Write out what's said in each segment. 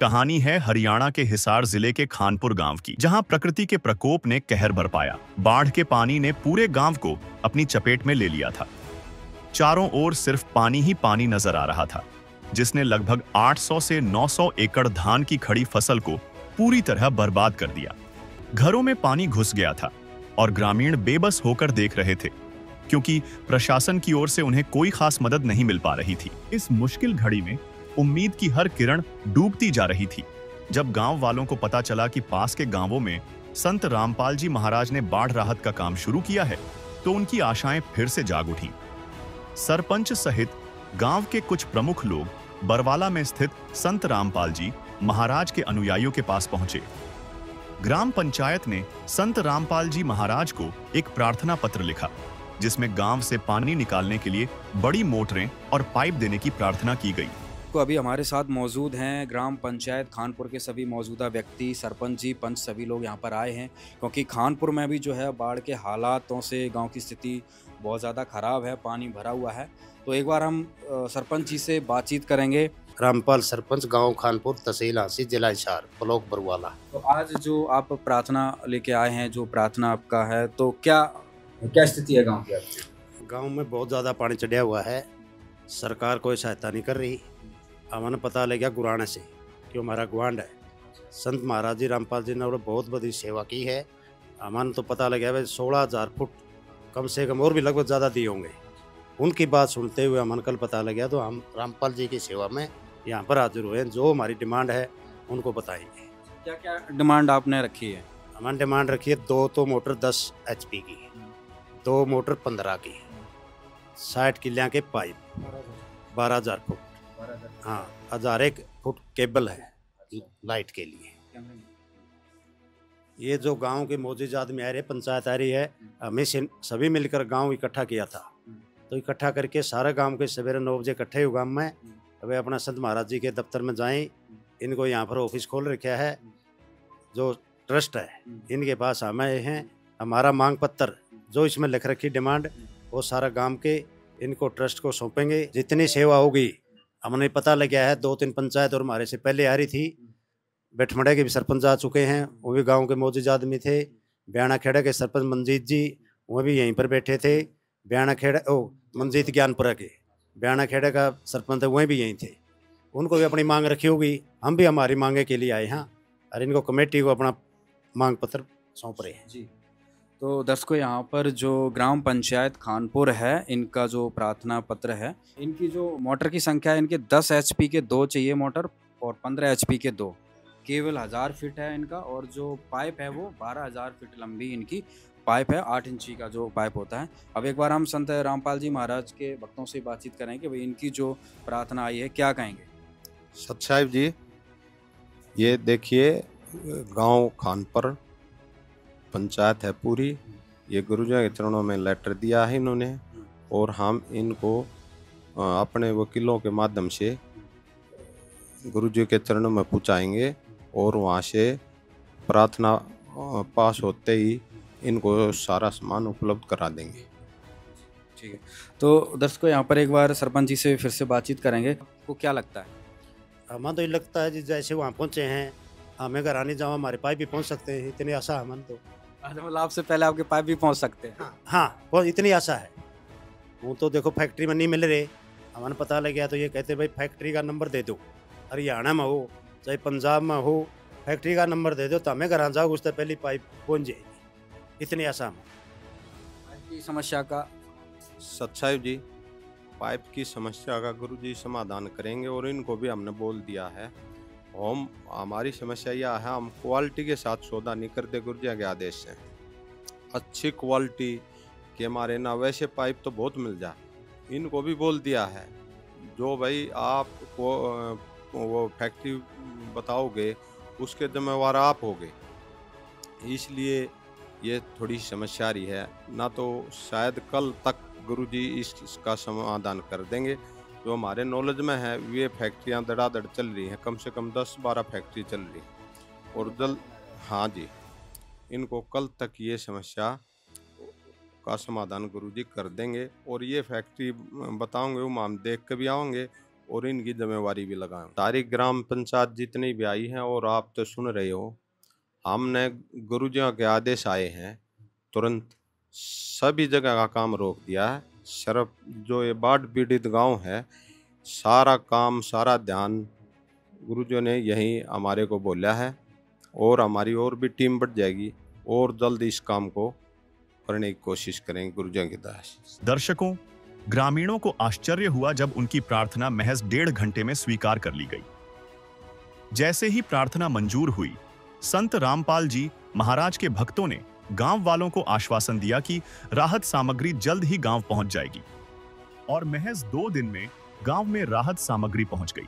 कहानी है हरियाणा के हिसार जिले के खानपुर गांव की, जहां प्रकृति के प्रकोप ने कहर बरपाया। बाढ़ के पानी ने पूरे गांव को अपनी चपेट में ले लिया था। चारों ओर सिर्फ पानी ही पानी नजर आ रहा था, जिसने लगभग 800 से 900 एकड़ धान की खड़ी फसल को पूरी तरह बर्बाद कर दिया। घरों में पानी घुस गया था और ग्रामीण बेबस होकर देख रहे थे, क्योंकि प्रशासन की ओर से उन्हें कोई खास मदद नहीं मिल पा रही थी। इस मुश्किल घड़ी में उम्मीद की हर किरण डूबती जा रही थी। जब गांव वालों को पता चला कि पास के गांवों में संत रामपाल जी महाराज ने बाढ़ राहत का काम शुरू किया है, तो उनकी आशाएं फिर से जाग उठीं। सरपंच सहित गांव के कुछ प्रमुख लोग बरवाला में स्थित संत रामपाल जी महाराज के अनुयायियों के पास पहुंचे। ग्राम पंचायत ने संत रामपाल जी महाराज को एक प्रार्थना पत्र लिखा, जिसमें गांव से पानी निकालने के लिए बड़ी मोटरें और पाइप देने की प्रार्थना की गई। तो अभी हमारे साथ मौजूद हैं ग्राम पंचायत खानपुर के सभी मौजूदा व्यक्ति, सरपंच जी, पंच, सभी लोग यहाँ पर आए हैं, क्योंकि खानपुर में भी जो है बाढ़ के हालातों से गांव की स्थिति बहुत ज़्यादा ख़राब है, पानी भरा हुआ है। तो एक बार हम सरपंच जी से बातचीत करेंगे। रामपाल सरपंच, गांव खानपुर, तहसील हांसी, जिला हिसार, ब्लॉक बरवाला। तो आज जो आप प्रार्थना लेके आए हैं, जो प्रार्थना आपका है, तो क्या स्थिति है गाँव की आपकी? गांव में बहुत ज़्यादा पानी चढ़ा हुआ है, सरकार कोई सहायता नहीं कर रही। हमें पता लग गया गुराने से कि हमारा गुआंढ है संत महाराज जी रामपाल जी ने बहुत बड़ी सेवा की है। हमें तो पता लग गया भाई 16,000 फुट कम से कम, और भी लगभग ज़्यादा दिए होंगे। उनकी बात सुनते हुए हमें कल पता लग गया, तो हम रामपाल जी की सेवा में यहाँ पर हाजिर हुए। जो हमारी डिमांड है उनको बताएंगे। क्या क्या डिमांड आपने रखी है? हमारी डिमांड रखी है 2 तो मोटर 10 HP की, 2 मोटर 15 की, 60 किलियाँ के पाइप, 12,000 फुट, हाँ 1,001 फुट केबल है लाइट के लिए। ये जो गांव के मौजूद आदमी आ रहे, पंचायत आ रही है, हमें सभी मिलकर गांव इकट्ठा किया था। तो इकट्ठा करके सारे गांव के सवेरे 9 बजे इकट्ठे हुए गांव में। अभी अपना संत महाराज जी के दफ्तर में जाएं। इनको यहाँ पर ऑफिस खोल रखा है, जो ट्रस्ट है, इनके पास हम आए हैं। हमारा मांग पत्र जो इसमें लिख रखी डिमांड, वो सारा गांव के इनको ट्रस्ट को सौंपेंगे। जितनी सेवा होगी, हमने पता लग गया है 2-3 पंचायत और हमारे से पहले आ रही थी। बैठमड़े के भी सरपंच आ चुके हैं, वो भी गांव के मौजूद आदमी थे। ब्याणा खेड़ा के सरपंच मंजीत जी, वो भी यहीं पर बैठे थे। ब्याणा खेड़ा मंजीत ज्ञानपुरा के ब्याणा खेड़ा का सरपंच है, वह भी यहीं थे। उनको भी अपनी मांग रखी होगी, हम भी हमारी मांगे के लिए आए हैं और इनको कमेटी को अपना मांग पत्र सौंप रहे हैं जी। तो दर्शकों, यहाँ पर जो ग्राम पंचायत खानपुर है, इनका जो प्रार्थना पत्र है, इनकी जो मोटर की संख्या है, इनके 10 HP के 2 चाहिए मोटर और 15 HP के 2, केवल 1000 फीट है इनका। और जो पाइप है वो 12,000 फीट लंबी इनकी पाइप है, 8 इंची का जो पाइप होता है। अब एक बार हम संत रामपाल जी महाराज के भक्तों से बातचीत करें कि भाई इनकी जो प्रार्थना आई है, क्या कहेंगे? सत साहिब जी, ये देखिए गांव खानपुर पंचायत है पूरी, ये गुरुजी के चरणों में लेटर दिया है इन्होंने, और हम इनको अपने वकीलों के माध्यम से गुरुजी के चरणों में पहुंचाएंगे, और वहाँ से प्रार्थना पास होते ही इनको सारा सामान उपलब्ध करा देंगे। ठीक है। तो दर्शकों, यहाँ पर एक बार सरपंच जी से फिर से बातचीत करेंगे। आपको क्या लगता है? हमें तो ये लगता है जी, जैसे वहाँ पहुँचे हैं, हमें घर आने जाओ, हमारे पाइप भी पहुँच सकते हैं, इतनी आशा हमें तो। मतलब आपसे पहले आपके पाइप भी पहुँच सकते हैं? हाँ, बहुत इतनी आशा है। वो तो देखो फैक्ट्री में नहीं मिल रहे, हमें पता लग गया तो ये कहते भाई फैक्ट्री का नंबर दे दो, हरियाणा में हो चाहे पंजाब में हो, फैक्ट्री का नंबर दे दो तो हमें घर आ जाओ, उससे पहले पाइप पहुँच जाएगी, इतनी आशा में। आपकी समस्या का सत साहिब जी, पाइप की समस्या का गुरुजी समाधान करेंगे, और इनको भी हमने बोल दिया है। हम हमारी समस्या यह है, हम क्वालिटी के साथ सौदा नहीं करते गुरुजी के आदेश से। अच्छी क्वालिटी के हमारे ना, वैसे पाइप तो बहुत मिल जाए। इनको भी बोल दिया है, जो भाई आप वो फैक्ट्री बताओगे उसके जिम्मेवार आप होगे, इसलिए ये थोड़ी समस्या रही है। ना तो शायद कल तक गुरुजी इसका समाधान कर देंगे। जो हमारे नॉलेज में है, ये फैक्ट्रियाँ धड़ाधड़ चल रही हैं, कम से कम 10-12 फैक्ट्री चल रही हैं, और जल्द, हाँ जी, इनको कल तक ये समस्या का समाधान गुरुजी कर देंगे। और ये फैक्ट्री बताओगे, वो हम देख के भी आओगे, और इनकी जिम्मेवारी भी लगाएं। सारी ग्राम पंचायत जितनी भी आई हैं, और आप तो सुन रहे हो, हमने गुरुजियों के आदेश आए हैं, तुरंत सभी जगह का काम रोक दिया है। सिर्फ जो ये बाढ़ पीड़ित गांव है, सारा काम सारा ध्यान गुरुजियों ने यही हमारे को बोला है, और हमारी और भी टीम बढ़ जाएगी और जल्द इस काम को करने की कोशिश करेंगे गुरुजियों की दया से। दर्शकों, ग्रामीणों को आश्चर्य हुआ जब उनकी प्रार्थना महज 1.5 घंटे में स्वीकार कर ली गई। जैसे ही प्रार्थना मंजूर हुई, संत रामपाल जी महाराज के भक्तों ने गांव वालों को आश्वासन दिया कि राहत सामग्री जल्द ही गांव पहुंच जाएगी, और महज 2 दिन में गांव में राहत सामग्री पहुंच गई।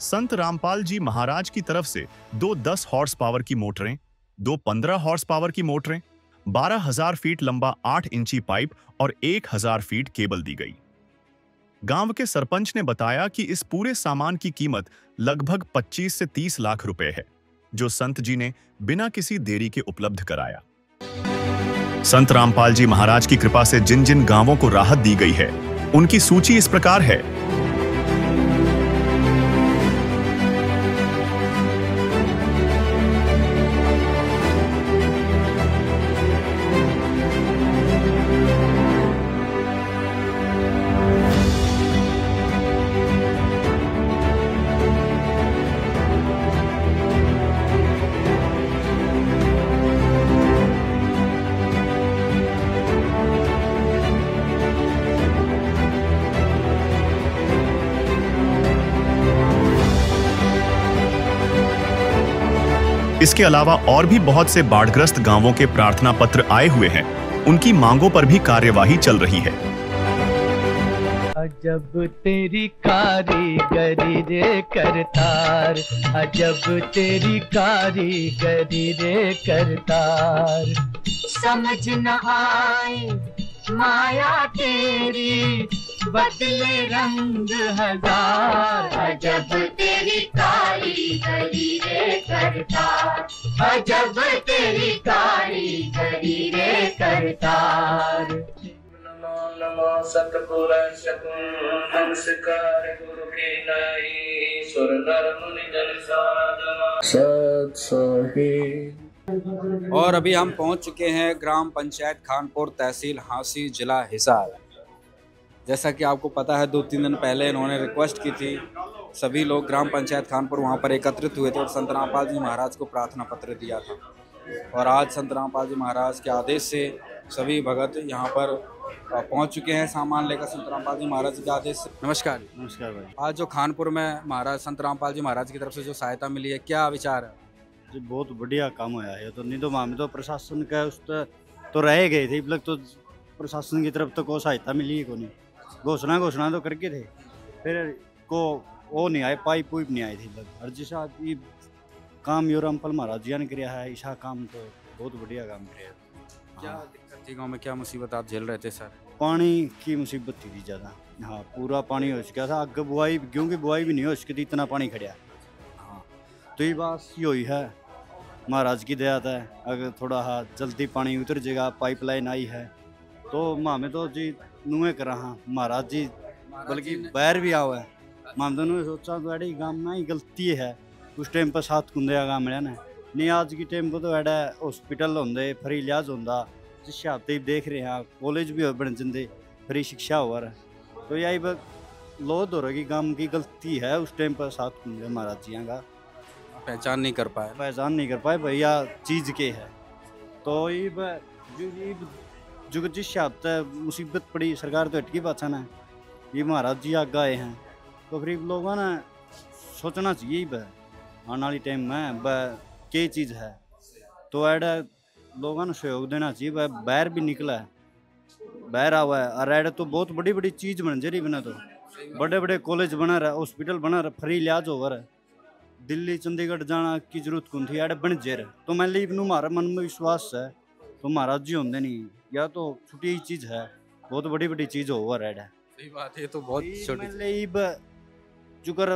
संत रामपाल जी महाराज की तरफ से 2 10 हॉर्स पावर की मोटरें, 2 15 हॉर्स पावर की मोटरें, 12,000 फीट लंबा 8 इंची पाइप और 1,000 फीट केबल दी गई। गांव के सरपंच ने बताया कि इस पूरे सामान की कीमत लगभग 25 से 30 लाख रुपए है, जो संत जी ने बिना किसी देरी के उपलब्ध कराया। संत रामपाल जी महाराज की कृपा से जिन जिन गांवों को राहत दी गई है, उनकी सूची इस प्रकार है। इसके अलावा और भी बहुत से बाढ़ग्रस्त गांवों के प्रार्थना पत्र आए हुए हैं। उनकी मांगों पर भी कार्यवाही चल रही है। अजब तेरी कारीगरी रे करतार, अजब तेरी कारीगरी रे करतार। समझ न आए माया तेरी, बदले रंग हजार। अजब तेरी कारीगरी रे करतार, अजब तेरी कारीगरी रे करतार। नमो सतगुरु नमस्कार गुरु की नाई, सुर नर मुनि जन साधना सत साहिब। और अभी हम पहुंच चुके हैं ग्राम पंचायत खानपुर, तहसील हांसी, जिला हिसार। जैसा कि आपको पता है, 2-3 दिन पहले इन्होंने रिक्वेस्ट की थी, सभी लोग ग्राम पंचायत खानपुर वहां पर एकत्रित हुए थे और संत रामपाल जी महाराज को प्रार्थना पत्र दिया था। और आज संत रामपाल जी महाराज के आदेश से सभी भगत यहाँ पर पहुंच चुके हैं सामान लेकर, संत रामपाल जी महाराज के आदेश से। नमस्कार। नमस्कार भाई। आज जो खानपुर में महाराज संत रामपाल जी महाराज की तरफ से जो सहायता मिली है, क्या विचार है? जी बहुत बढ़िया काम होया है। तो नहीं तो मामे तो प्रशासन का उस तो रह गए थे, लग तो प्रशासन की तरफ तो कोई सहायता मिली ही को नहीं। घोषणा तो करके थे, फिर को वो नहीं आए, पाइप पुइप नहीं आए थे लग। और जिस आदमी काम यो रामपाल महाराज जी ने किया है, ऐसा काम तो बहुत बढ़िया काम किया। क्या दिक्कत थी गाँव में, क्या मुसीबत आप झेल रहे थे सर? पानी की मुसीबत थी ज़्यादा। हाँ, पूरा पानी हो चुका था। आगे बुआई, क्योंकि बुआई भी नहीं हो सकी थी, इतना पानी खड़ा। हाँ, तो ये बात यही है, महाराज की दया है। अगर थोड़ा हाँ जल्दी पानी उतर जाएगा, पाइपलाइन आई है तो मामे तो जी नुए करा। हाँ महाराज जी बल्कि बैर भी आओ है। माम तो नुए सोचा तो अड़ी गाँव में ही गलती है, उस टाइम पर 7 कुंदे गाँव में नहीं। आज की टाइम पर तो एडा हॉस्पिटल होंगे, फ्री इलाज होंगे, जिस हिसाब से देख रहे हैं कॉलेज भी हो बन जाते, फ्री शिक्षा हो रहा है। तो यही लोध हो रहा कि गाँव की गलती है, उस टाइम पर 7 कुंदे महाराज जी का पहचान नहीं कर पाए भैया चीज़ के है। तो ये जो जिस हिसाब से मुसीबत पड़ी, सरकार तो हटकी पाछा ना, ये महाराज जी आगे आए हैं, तो फिर लोगों ने सोचना चाहिए आने वाली टाइम में क्या चीज़ है, तो ऐडा लोगों ने सहयोग देना चाहिए। बाहर भी निकला है, बाहर आवा है, और ऐडा तो बहुत बड़ी बड़ी चीज़ बन जा रही, बना तो बड़े बड़े कॉलेज बना रहा, हॉस्पिटल बना रहा, फ्री इलाज हो रहा है। दिल्ली चंडीगढ़ जाना की जरूरत कौन थी, ऐडा बन जे रहा। तो मैं हमारा मन में विश्वास है, तो महाराज जी होंगे नहीं, या तो छोटी चीज़ है, बहुत बड़ी बड़ी चीज़ हो रहा है। सही बात है, तो बहुत छोटी जुकर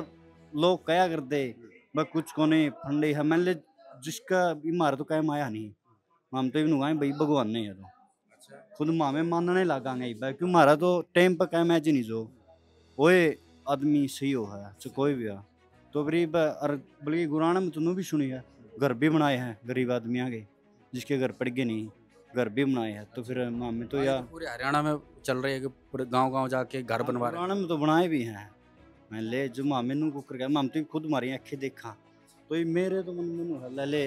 लोग क्या करते कुछ को नहीं फंडे है। मैं जिसका हमारा तो क्या माया नहीं, हम तो भाई भगवान नहीं है, तो खुद मामे मानने लगांगे क्यों हमारा तो टाइम पर क्या मैच नहीं जो ओए आदमी सही हो है चाहे कोई भी है तो गरीब और बल्कि गुराना में तुमने भी सुनी है घर भी बनाए हैं गरीब आदमियों के जिसके घर पड़ गए नहीं घर भी बनाए हैं तो फिर मामे तो यार पूरे हरियाणा में चल रही है कि पूरे गांव-गांव जाके घर बनवा रहे हैं। गुराना में तो बनाए भी हैं मैं ले जो मामे नू को कर गया माम तो खुद मारी अखे देखा तो ये मेरे तो मन में ले ले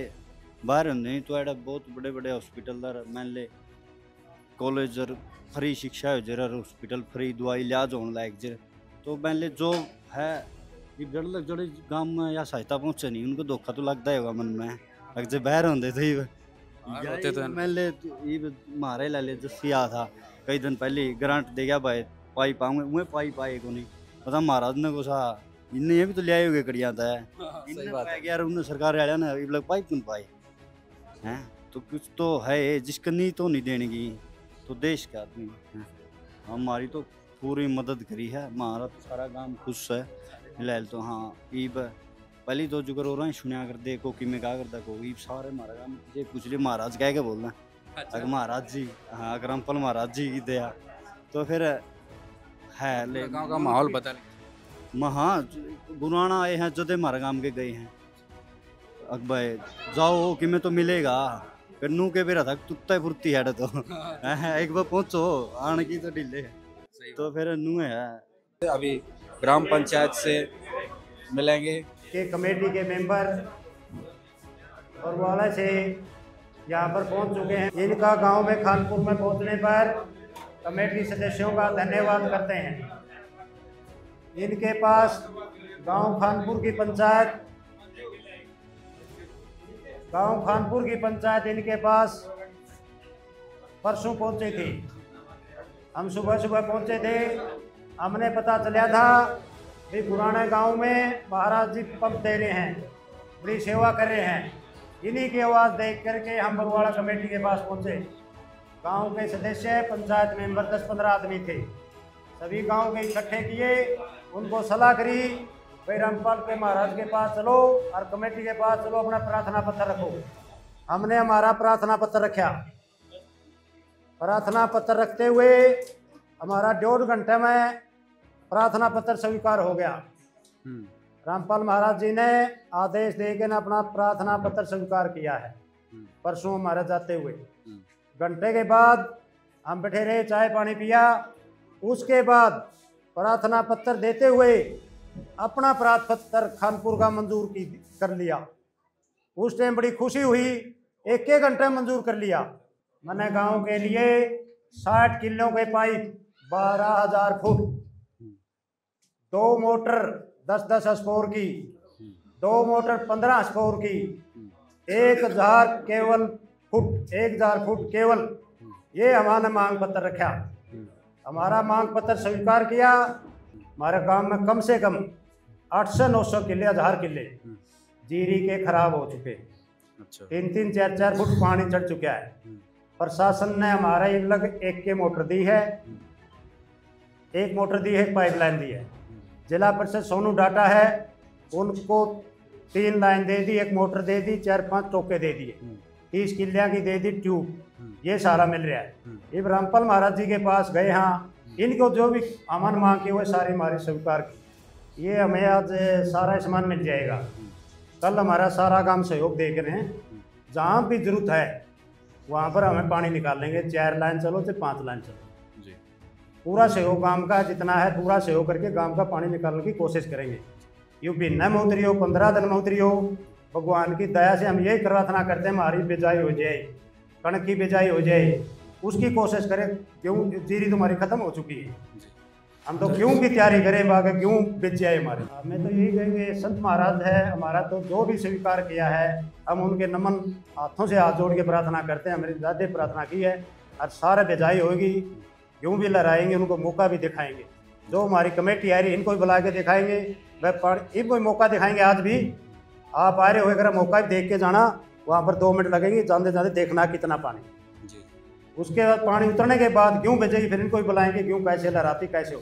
बाहर होंगे तो एडा बहुत बड़े बड़े हॉस्पिटल दर मैं ले कॉलेज और फ्री शिक्षा हो जरा हॉस्पिटल फ्री दवाई इलाज होने लायक जर तो मैं ले जो है ये जड़े गांव में या सहायता पहुंचे नहीं उनको धोखा तो लगता ही होगा मन में अगर जो बाहर होते थे होते तो मैं ले ये मारे ला ले जसिया था कई दिन पहले ग्रांट दे गया भाई पाई पाऊंगे मैं पाई पाए को नहीं पता महाराज ने को सा इन्हें ये भी तो ले आए हुए कड़िया था सही बात है। यार उन्हें सरकार वाले ना ये लोग पाइप कौन पाए हैं तो कुछ तो है जिसका नहीं तो नहीं देने की तो देश का आदमी हमारी तो पूरी मदद करी है हमारा तो सारा गांव खुश है फिलहाल तो हाँ ईब पहली तो जुगर हो रहा है सुनिया कर दे को कि मैं क्या करता को ईब सारे हमारा गांव मुझे कुछ लिए महाराज कह के बोलना अगर महाराज जी हाँ अगर रामपाल महाराज जी की दया तो फिर है ले गांव का माहौल बदल हाँ गुराना आए हैं जदे हमारे गांव के गए हैं अकबर जाओ कि मैं तो मिलेगा कन्नू के बेरा था तुत्ता फुर्ती है तो एक बार पहुंचो आने की तो ढीले तो फिर नू है अभी ग्राम पंचायत से मिलेंगे के कमेटी के मेंबर और वाले से यहाँ पर पहुँच चुके हैं। इनका गांव में खानपुर में पहुँचने पर कमेटी सदस्यों का धन्यवाद करते हैं। इनके पास गांव खानपुर की पंचायत इनके पास परसों पहुँचे थे। हम सुबह सुबह पहुँचे थे। हमने पता चला था कि पुराने गांव में महाराज जी पंप दे रहे हैं, बड़ी सेवा कर रहे हैं। इन्हीं की आवाज़ देख करके हम बरवाड़ा कमेटी के पास पहुँचे। गांव के सदस्य पंचायत मेंबर 10-15 आदमी थे। सभी गांव के इकट्ठे किए, उनको सलाह करी भाई रामपाल के महाराज के पास चलो और कमेटी के पास चलो, अपना प्रार्थना पत्र रखो। हमने हमारा प्रार्थना पत्र रखा। प्रार्थना पत्र रखते हुए हमारा 1.5 घंटे में प्रार्थना पत्र स्वीकार हो गया। रामपाल महाराज जी ने आदेश देकर अपना प्रार्थना पत्र स्वीकार किया है परसों हमारे जाते हुए। घंटे के बाद हम बैठे रहे, चाय पानी पिया। उसके बाद प्रार्थना पत्र देते हुए अपना प्रार्थना पत्र खानपुर का मंजूर कर लिया। उस टाइम बड़ी खुशी हुई, 1 घंटे मंजूर कर लिया। मैंने गांव के लिए 60 किलो के पाइप 12,000 फुट, 2 मोटर 10-10 स्पोर की, 2 मोटर 15 स्पोर की, 1,000 केवल फुट 1,000 फुट केवल, ये हमारा मांग पत्र रखा। हमारा मांग पत्र स्वीकार किया। हमारे गांव में कम से कम 800-900 किले 1000 किले जीरी के खराब हो चुके। 3-3, 4-4 फुट पानी चढ़ चुका है। प्रशासन ने हमारा एक के मोटर दी है, 1 मोटर दी है, पाइपलाइन दी है। जिला परिषद सोनू डाटा है, उनको 3 लाइन दे दी, 1 मोटर दे दी, 4-5 टोके दे दिए, 30 किलिया की दे दी ट्यूब। ये सारा मिल रहा है। ये रामपाल महाराज जी के पास गए, हाँ इनको जो भी अमन मांग के वो सारी हमारी स्वीकार की। ये हमें आज सारा सामान मिल जाएगा। कल हमारा सारा काम सहयोग देख रहे हैं। जहाँ भी जरूरत है वहाँ पर हमें पानी निकाल लेंगे। 4 लाइन चलो चाहे 5 लाइन चलो जी, पूरा सहयोग गांव का जितना है पूरा सहयोग करके गांव का पानी निकालने की कोशिश करेंगे। यूँ महीना में उतरी हो, 15 दिन में उतरी हो, भगवान की दया से हम यही प्रार्थना करते हैं हमारी बिजाई हो जाए, कणक की बिजाई हो जाए, उसकी कोशिश करें। क्यों जीरी तुम्हारी खत्म हो चुकी है, हम तो क्यों की तैयारी करें, बाकी क्यों बिज जाए हमारे। हमें तो यही कहेंगे संत महाराज है हमारा, तो जो भी स्वीकार किया है हम उनके नमन हाथों से हाथ जोड़ के प्रार्थना करते हैं। हमारी ज़्यादा प्रार्थना की है और सारा बिजाई होगी। क्यों भी लहराएंगे, उनको मौका भी दिखाएंगे। जो हमारी कमेटी आ रही इनको भी बुला के दिखाएंगे, वह इनको भी मौका दिखाएंगे। आज भी आप आ रहे हो, अगर मौका भी देख के जाना, वहाँ पर 2 मिनट लगेंगे, जाते जाते देखना कितना पानी। उसके बाद पानी उतरने के बाद क्यों भेजेगी, फिर इनको भी बुलाएंगे, क्यों कैसे लहराती कैसे हो।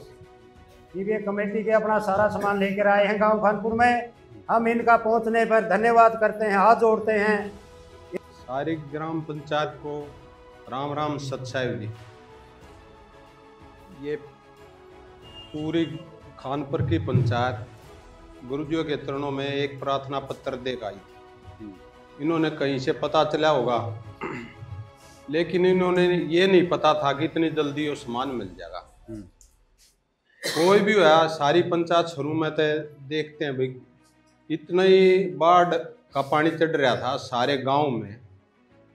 ये कमेटी के अपना सारा सामान लेकर आए हैं गांव खानपुर में। हम इनका पहुंचने पर धन्यवाद करते हैं, हाथ जोड़ते हैं। सारी ग्राम पंचायत को राम राम सत साहिब जी। ये पूरी खानपुर की पंचायत गुरुजियों के चरणों में एक प्रार्थना पत्र देकर आई थी। इन्होंने कहीं से पता चला होगा, लेकिन इन्होंने ये नहीं पता था कि इतनी जल्दी वो सामान मिल जाएगा। कोई भी हुआ, सारी पंचायत शुरू में तो देखते हैं भाई इतना ही बाढ़ का पानी चढ़ रहा था सारे गांव में।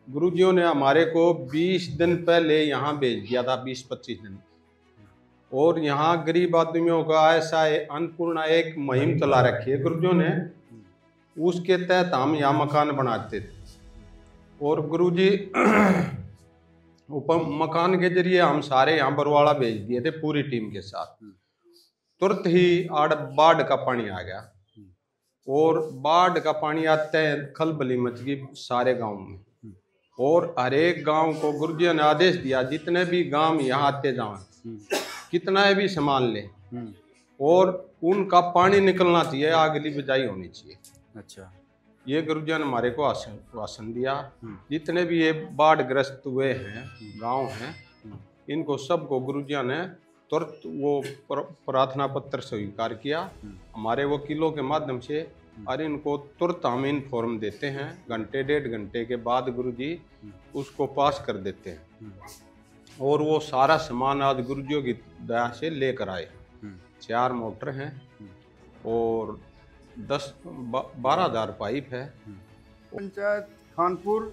गुरुजियों ने हमारे को 20 दिन पहले यहाँ भेज दिया था, 20-25 दिन, और यहाँ गरीब आदमियों का ऐसा अन्नपूर्णा एक मुहिम चला रखी है गुरुजियों ने। उसके तहत हम यहाँ मकान बनाते थे, और गुरुजी मकान के जरिए हम सारे यहाँ बरवाड़ा भेज दिए थे पूरी टीम के साथ। तुरंत ही बाढ़ का पानी आ गया, और बाढ़ का पानी आते हैं खलबली मच गई सारे गांव में। और हर एक गांव को गुरुजियों ने आदेश दिया जितने भी गांव यहाँ आते जाओ, कितना भी सामान ले, और उनका पानी निकलना चाहिए, अगली बिजाई होनी चाहिए। अच्छा, ये गुरुजियों ने हमारे को आश्वासन दिया। जितने भी ये बाढ़ ग्रस्त हुए हैं गांव हैं, इनको सबको गुरुजियों ने तुरंत वो प्रार्थना पत्र स्वीकार किया हमारे वकीलों के माध्यम से, और इनको तुरंत हम इन्फॉर्म देते हैं। घंटे 1.5 घंटे के बाद गुरुजी उसको पास कर देते हैं, और वो सारा सामान आज गुरुजियों की दया से लेकर आए। 4 मोटर हैं और 12,000 पाइप है। पंचायत खानपुर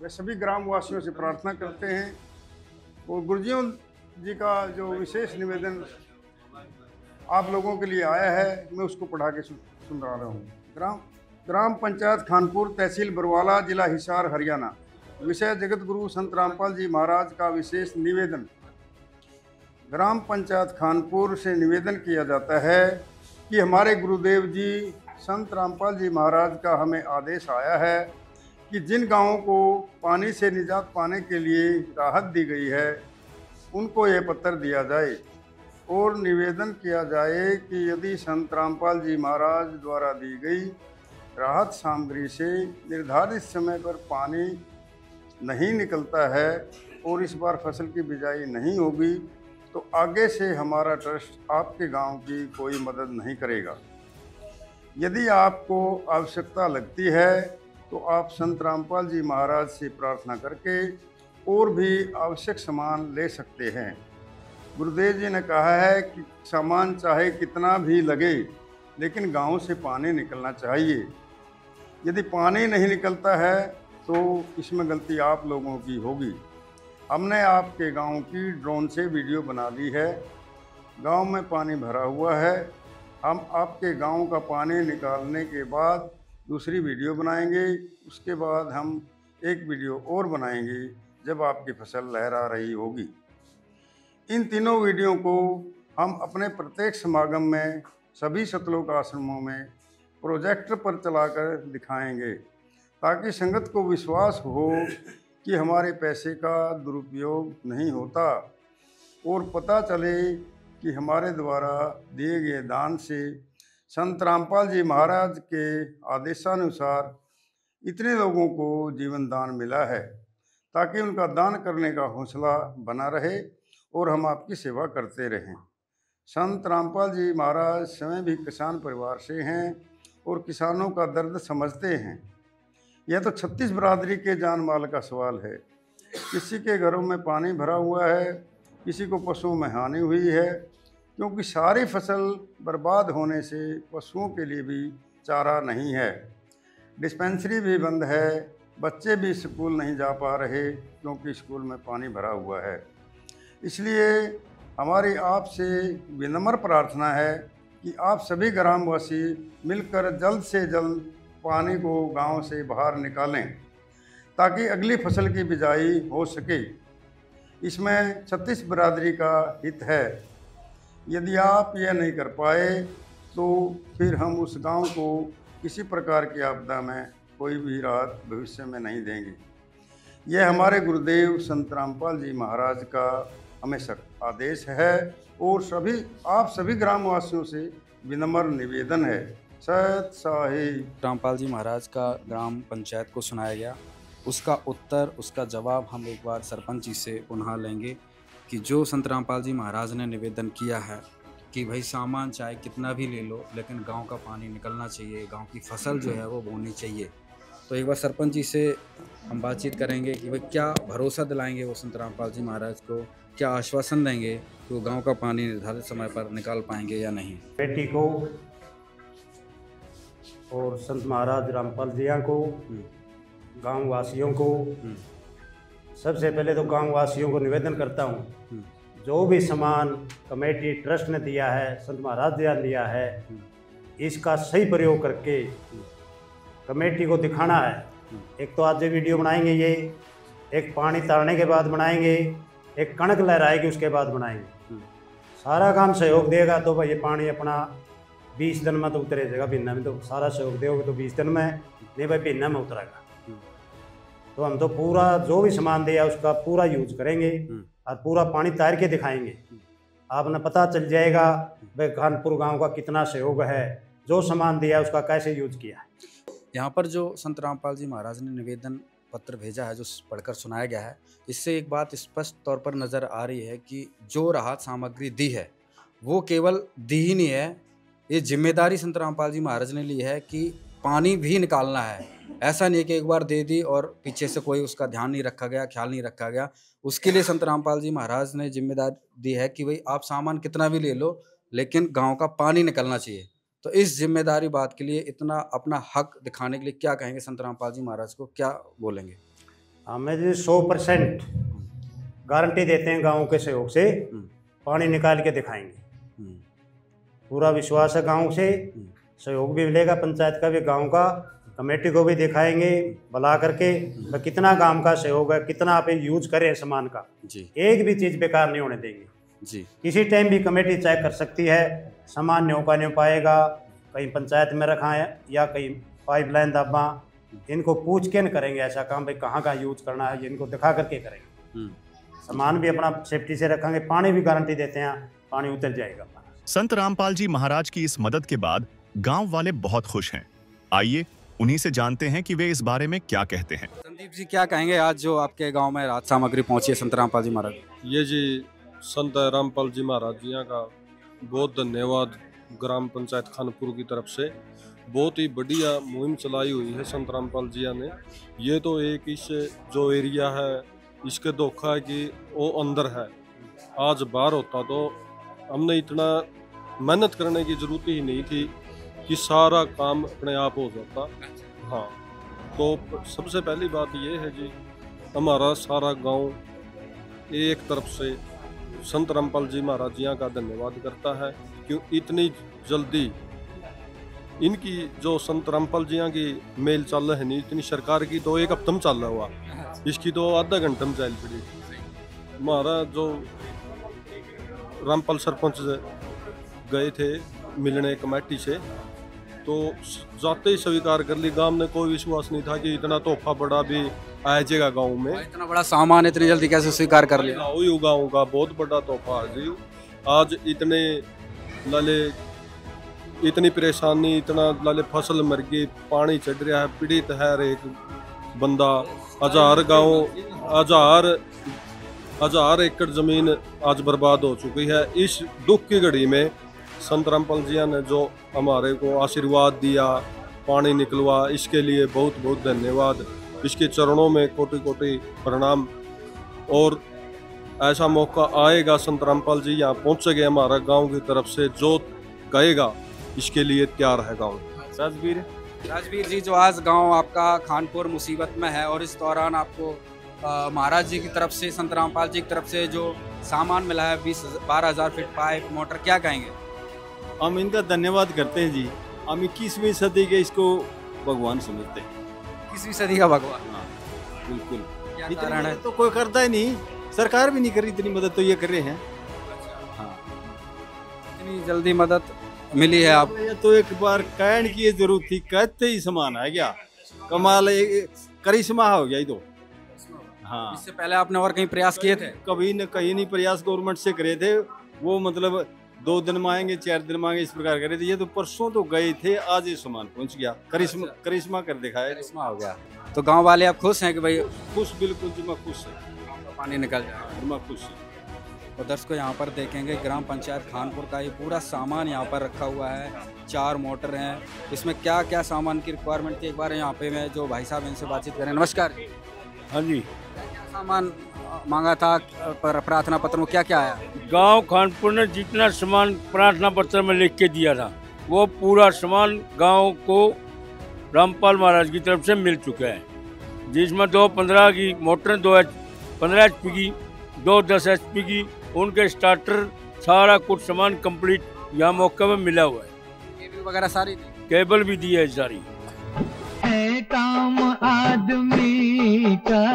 वे सभी ग्राम वासियों से प्रार्थना करते हैं, और गुरुजियों जी का जो विशेष निवेदन आप लोगों के लिए आया है, मैं उसको पढ़ा के सुन रहा हूँ। ग्राम पंचायत खानपुर, तहसील बरवाला, जिला हिसार, हरियाणा। विषय जगत गुरु संत रामपाल जी महाराज का विशेष निवेदन। ग्राम पंचायत खानपुर से निवेदन किया जाता है कि हमारे गुरुदेव जी संत रामपाल जी महाराज का हमें आदेश आया है कि जिन गांवों को पानी से निजात पाने के लिए राहत दी गई है, उनको ये पत्र दिया जाए, और निवेदन किया जाए कि यदि संत रामपाल जी महाराज द्वारा दी गई राहत सामग्री से निर्धारित समय पर पानी नहीं निकलता है और इस बार फसल की बिजाई नहीं होगी, तो आगे से हमारा ट्रस्ट आपके गांव की कोई मदद नहीं करेगा। यदि आपको आवश्यकता लगती है तो आप संत रामपाल जी महाराज से प्रार्थना करके और भी आवश्यक सामान ले सकते हैं। गुरुदेव जी ने कहा है कि सामान चाहे कितना भी लगे, लेकिन गांव से पानी निकलना चाहिए। यदि पानी नहीं निकलता है तो इसमें गलती आप लोगों की होगी। हमने आपके गांव की ड्रोन से वीडियो बना ली है। गांव में पानी भरा हुआ है। हम आपके गांव का पानी निकालने के बाद दूसरी वीडियो बनाएंगे। उसके बाद हम एक वीडियो और बनाएंगे जब आपकी फसल लहरा रही होगी। इन तीनों वीडियो को हम अपने प्रत्येक समागम में सभी सतलोक आश्रमों में प्रोजेक्टर पर चलाकर दिखाएंगे, ताकि संगत को विश्वास हो कि हमारे पैसे का दुरुपयोग नहीं होता, और पता चले कि हमारे द्वारा दिए गए दान से संत रामपाल जी महाराज के आदेशानुसार इतने लोगों को जीवन दान मिला है, ताकि उनका दान करने का हौसला बना रहे और हम आपकी सेवा करते रहें। संत रामपाल जी महाराज स्वयं भी किसान परिवार से हैं और किसानों का दर्द समझते हैं। यह तो 36 बरादरी के जान माल का सवाल है। किसी के घरों में पानी भरा हुआ है, किसी को पशुओं में हानि हुई है, क्योंकि सारी फसल बर्बाद होने से पशुओं के लिए भी चारा नहीं है। डिस्पेंसरी भी बंद है, बच्चे भी स्कूल नहीं जा पा रहे क्योंकि स्कूल में पानी भरा हुआ है। इसलिए हमारी आपसे विनम्र प्रार्थना है कि आप सभी ग्रामवासी मिलकर जल्द से जल्द पानी को गांव से बाहर निकालें, ताकि अगली फसल की बिजाई हो सके। इसमें 36 बरादरी का हित है। यदि आप यह नहीं कर पाए तो फिर हम उस गांव को किसी प्रकार की आपदा में कोई भी राहत भविष्य में नहीं देंगे। यह हमारे गुरुदेव संत रामपाल जी महाराज का हमें सख्त आदेश है, और आप सभी ग्रामवासियों से विनम्र निवेदन है। सत साहिब। रामपाल जी महाराज का ग्राम पंचायत को सुनाया गया, उसका उत्तर, उसका जवाब हम एक बार सरपंच जी से पुनः लेंगे कि जो संत रामपाल जी महाराज ने निवेदन किया है कि भाई सामान चाहे कितना भी ले लो, लेकिन गांव का पानी निकलना चाहिए, गांव की फसल जो है वो बोनी चाहिए। तो एक बार सरपंच जी से हम बातचीत करेंगे कि भाई क्या भरोसा दिलाएंगे वो संत रामपाल जी महाराज को, क्या आश्वासन देंगे कि वो गांव का पानी निर्धारित समय पर निकाल पाएंगे या नहीं। बेटी को और संत महाराज रामपाल जिया को, गांव वासियों को, सबसे पहले तो गांव वासियों को निवेदन करता हूं, जो भी सामान कमेटी ट्रस्ट ने दिया है, संत महाराज जिया ने दिया है, इसका सही प्रयोग करके कमेटी को दिखाना है। एक तो आज जो वीडियो बनाएंगे ये, एक पानी तारने के बाद बनाएंगे, एक कणक लहराएगी उसके बाद बनाएंगे। सारा काम सहयोग देगा तो भाई ये पानी अपना 20 दिन में तो उतरे जाएगा, भिन्ना में तो सारा सहयोग देगा तो 20 दिन में, नहीं भाई भिन्ना में उतरेगा। तो हम तो पूरा जो भी सामान दिया उसका पूरा यूज करेंगे और पूरा पानी तार के दिखाएंगे। आपने पता चल जाएगा भाई खानपुर गांव का कितना सहयोग है, जो सामान दिया उसका कैसे यूज किया है। यहाँ पर जो संत रामपाल जी महाराज ने निवेदन पत्र भेजा है, जो पढ़कर सुनाया गया है, इससे एक बात स्पष्ट तौर पर नज़र आ रही है कि जो राहत सामग्री दी है वो केवल दी ही नहीं है, ये जिम्मेदारी संत रामपाल जी महाराज ने ली है कि पानी भी निकालना है। ऐसा नहीं है कि एक बार दे दी और पीछे से कोई उसका ध्यान नहीं रखा गया, ख्याल नहीं रखा गया। उसके लिए संत रामपाल जी महाराज ने जिम्मेदारी दी है कि भाई आप सामान कितना भी ले लो, लेकिन गाँव का पानी निकलना चाहिए। तो इस जिम्मेदारी बात के लिए, इतना अपना हक दिखाने के लिए क्या कहेंगे संत रामपाल जी महाराज को, क्या बोलेंगे? हमें जी 100% गारंटी देते हैं गाँव के सहयोग से पानी निकाल के दिखाएंगे। पूरा विश्वास है, गाँव से सहयोग भी मिलेगा, पंचायत का भी, गाँव का, कमेटी को भी दिखाएंगे बुला करके कितना गाँव का सहयोग है, कितना आप यूज करें सामान का जी। एक भी चीज़ बेकार नहीं होने देंगे जी। किसी टाइम भी कमेटी चेक कर सकती है, सामान न्यो का न्यो पाएगा, कहीं पंचायत में रखा है या कहीं पाइपलाइन दबा, इनको पूछ के न करेंगे ऐसा काम, भाई कहाँ का यूज करना है, इनको दिखा करके करेंगे। सामान भी अपना सेफ्टी से रखेंगे, पानी भी गारंटी देते हैं, पानी उतर जाएगा। संत रामपाल जी महाराज की इस मदद के बाद गांव वाले बहुत खुश हैं। आइए उन्हीं से जानते हैं कि वे इस बारे में क्या कहते हैं। संदीप जी, क्या कहेंगे आज जो आपके गांव में राहत सामग्री पहुंची है संत रामपाल जी महाराज? ये जी संत रामपाल जी महाराज जी का बहुत धन्यवाद। ग्राम पंचायत खानपुर की तरफ से बहुत ही बढ़िया मुहिम चलाई हुई है संत रामपाल जी ने। ये तो एक इस जो एरिया है इसके धोखा है कि वो अंदर है, आज बाहर होता तो हमने इतना मेहनत करने की जरूरत ही नहीं थी कि सारा काम अपने आप हो जाता। हाँ, तो सबसे पहली बात ये है जी, हमारा सारा गांव एक तरफ से संत रामपाल जी महाराज जी का धन्यवाद करता है, क्यों इतनी जल्दी इनकी जो संत रामपाल जी की मेल चल है नहीं, इतनी सरकार की तो एक हफ्ते में चल रहा हुआ, इसकी तो आधा घंटे में चल पड़ी। हमारा जो रामपाल सरपंच गए थे मिलने कमेटी से, तो जाते ही स्वीकार कर ली। गांव में कोई विश्वास नहीं था कि इतना तोहफा बड़ा भी आ जाएगा गांव में, इतना बड़ा सामान इतनी जल्दी कैसे स्वीकार कर लिया। गाँव का बहुत बड़ा तोहफा है जी। आज इतने लाले इतनी परेशानी, इतना लाले फसल मर गई, पानी चढ़ रहा है, पीड़ित है एक बंदा, हजार एकड़ जमीन आज बर्बाद हो चुकी है। इस दुख की घड़ी में संत रामपाल जी ने जो हमारे को आशीर्वाद दिया, पानी निकलवा, इसके लिए बहुत बहुत धन्यवाद। इसके चरणों में कोटि कोटि प्रणाम। और ऐसा मौका आएगा, संत रामपाल जी यहाँ पहुँचेंगे हमारा गांव की तरफ से, जो कहेगा इसके लिए तैयार है गांव। राजवीर जी, जो आज गांव आपका खानपुर मुसीबत में है और इस दौरान आपको महाराज जी की तरफ से, संत रामपाल जी की तरफ से जो सामान मिला है 12,000 फीट पाइप, मोटर, क्या कहेंगे? हम इनका धन्यवाद करते हैं जी। हम 21वीं सदी के इसको भगवान समझते हैं। 21वीं सदी का भगवान? हाँ, बिल्कुल। इतना है तो कोई करता ही नहीं, सरकार भी नहीं कर रही, इतनी मदद तो ये कर रहे हैं। हाँ, इतनी जल्दी मदद मिली है आप तो एक बार कहने की जरूरत थी, कहते ही सामान आ गया, कमाल, करिश्मा हो गया। तो हाँ, इससे पहले आपने और कहीं प्रयास किए थे? कभी न कहीं नहीं प्रयास गवर्नमेंट से करे थे, वो मतलब 2 दिन में आएंगे, 4 दिन में आएंगे, इस प्रकार करे थे। ये तो परसों तो गए थे, आज ये सामान पहुंच गया, करिश्मा कर दिखाया, करिश्मा हो गया। तो गांव वाले आप खुश हैं कि भाई? खुश, बिल्कुल जी, मैं खुश है, पानी निकल जाए, मैं खुश है। और दर्शकों यहाँ पर देखेंगे ग्राम पंचायत खानपुर का ये पूरा सामान यहाँ पर रखा हुआ है। 4 मोटर हैं, इसमें क्या क्या सामान की रिक्वायरमेंट थी एक बार यहाँ पे मैं जो भाई साहब इनसे बातचीत करें। नमस्कार। हाँ जी, क्या सामान मांगा था प्रार्थना पत्र में, क्या क्या आया? गांव खानपुर ने जितना सामान प्रार्थना पत्र में लिख के दिया था वो पूरा सामान गांव को रामपाल महाराज की तरफ से मिल चुका है, जिसमें 2 15 की मोटर, 2 15 HP की, 2 10 HP की, उनके स्टार्टर, सारा कुछ सामान कंप्लीट यहाँ मौके में मिला हुआ है। केबल वगैरह सारी केबल भी दी है सारी। है काम आदमी का,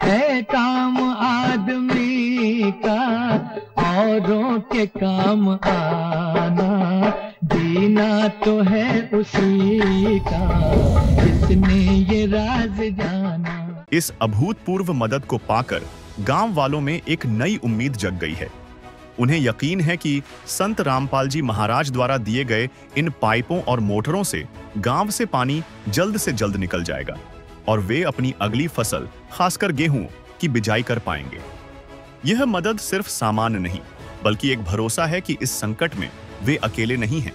है काम आदमी का, औरों के काम आना, जीना तो है उसी का, जिसने ये राज जाना। इस अभूतपूर्व मदद को पाकर गांव वालों में एक नई उम्मीद जग गई है। उन्हें यकीन है कि संत रामपाल जी महाराज द्वारा दिए गए इन पाइपों और मोटरों से गांव से पानी जल्द से जल्द निकल जाएगा और वे अपनी अगली फसल, खासकर गेहूं की बिजाई कर पाएंगे। यह मदद सिर्फ सामान्य नहीं, बल्कि एक भरोसा है कि इस संकट में वे अकेले नहीं हैं।